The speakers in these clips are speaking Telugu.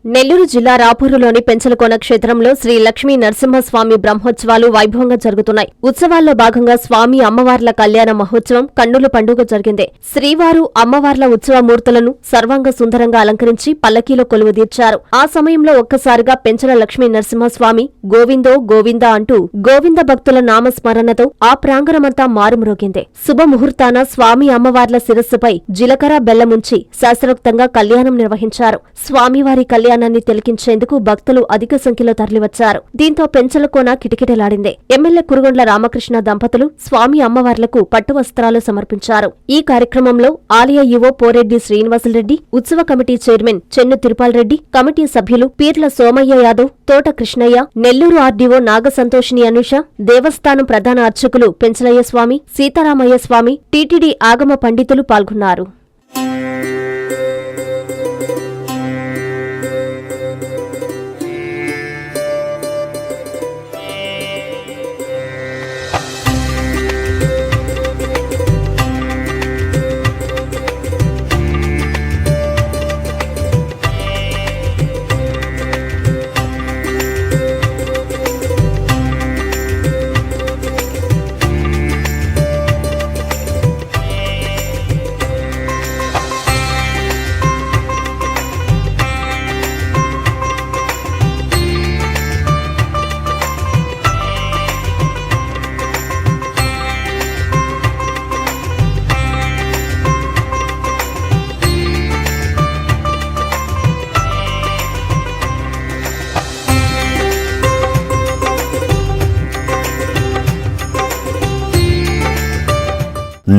నెల్లూరు జిల్లా రాపూరులోని పెంచలకోన క్షేత్రంలో శ్రీ లక్ష్మీ నరసింహస్వామి బ్రహ్మోత్సవాలు వైభవంగా జరుగుతున్నాయి. ఉత్సవాల్లో భాగంగా స్వామి అమ్మవార్ల కళ్యాణ మహోత్సవం కన్నుల పండుగ జరిగింది. శ్రీవారు అమ్మవార్ల ఉత్సవ మూర్తులను సర్వాంగ సుందరంగా అలంకరించి పల్లకీలో కొలువుదీర్చారు. ఆ సమయంలో ఒక్కసారిగా పెంచల లక్ష్మీ నరసింహస్వామి గోవిందో గోవింద అంటూ గోవింద భక్తుల నామస్మరణతో ఆ ప్రాంగణమంతా మారుమ్రోగింది. శుభముహూర్తాన స్వామి అమ్మవార్ల శిరస్సుపై జీలకర్ర బెల్లముంచి శాస్త్రోక్తంగా కళ్యాణం నిర్వహించారు. స్వామివారి కళ్యాణాన్ని తిలకించేందుకు భక్తులు అధిక సంఖ్యలో తరలివచ్చారు. దీంతో పెంచలకోన కిటకిటలాడింది. ఎమ్మెల్యే కురుగొండ్ల రామకృష్ణ దంపతులు స్వామి అమ్మవార్లకు పట్టు వస్త్రాలు సమర్పించారు. ఈ కార్యక్రమంలో ఆలయ ఈవో పోరెడ్డి శ్రీనివాసులరెడ్డి, ఉత్సవ committee chairman Chennu Tirupal Reddy, committee సభ్యులు పీర్ల సోమయ్య యాదవ్, తోట కృష్ణయ్య, నెల్లూరు ఆర్డీఓ నాగసంతోషిని అనుష, దేవస్థానం ప్రధాన అర్చకులు పెంచలయ్య స్వామి, సీతారామయ్య స్వామి, టీటీడీ ఆగమ పండితులు పాల్గొన్నారు.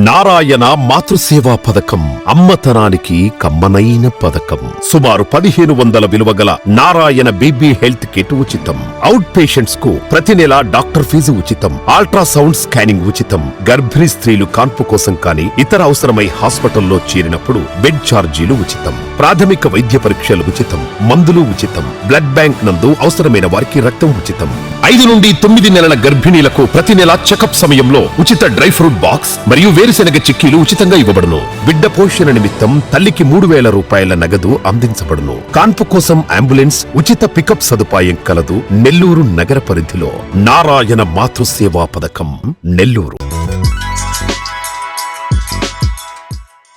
నారాయణ మాతృసేవా పథకం అమ్మతనానికి కమ్మనైన పథకం. సుమారు 1500 విలువగల నారాయణ బేబీ హెల్త్ కిట్ ఉచితం. అవుట్ పేషెంట్స్ కు ప్రతి నెల డాక్టర్ ఫీజు ఉచితం. అల్ట్రాసౌండ్ స్కానింగ్ ఉచితం. గర్భిణీ స్త్రీలు కాన్పు కోసం కానీ ఇతర అవసరమై హాస్పిటల్లో చేరినప్పుడు బెడ్ ఛార్జీలు ఉచితం. ప్రాథమిక వైద్య పరీక్షలు ఉచితం. మందులు ఉచితం. బ్లడ్ బ్యాంక్ నందు అవసరమైన వారికి రక్తం ఉచితం. 5 నుండి 9 నెలల గర్భిణీలకు ప్రతి నెల చెకప్ సమయంలో ఉచిత డ్రై ఫ్రూట్ బాక్స్ మరియు వేరుశెనగ చిక్కీలు ఉచితంగా ఇవ్వబడును. బిడ్డ పోషణ నిమిత్తం తల్లికి 3000 రూపాయల నగదు అందించబడును. కాన్పు కోసం అంబులెన్స్ ఉచిత పికప్ సదుపాయం కలదు. నెల్లూరు నగర పరిధిలో నారాయణ మాతృసేవా పథకం Nellore.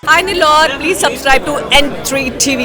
Hi Nellore, please subscribe to N3 TV.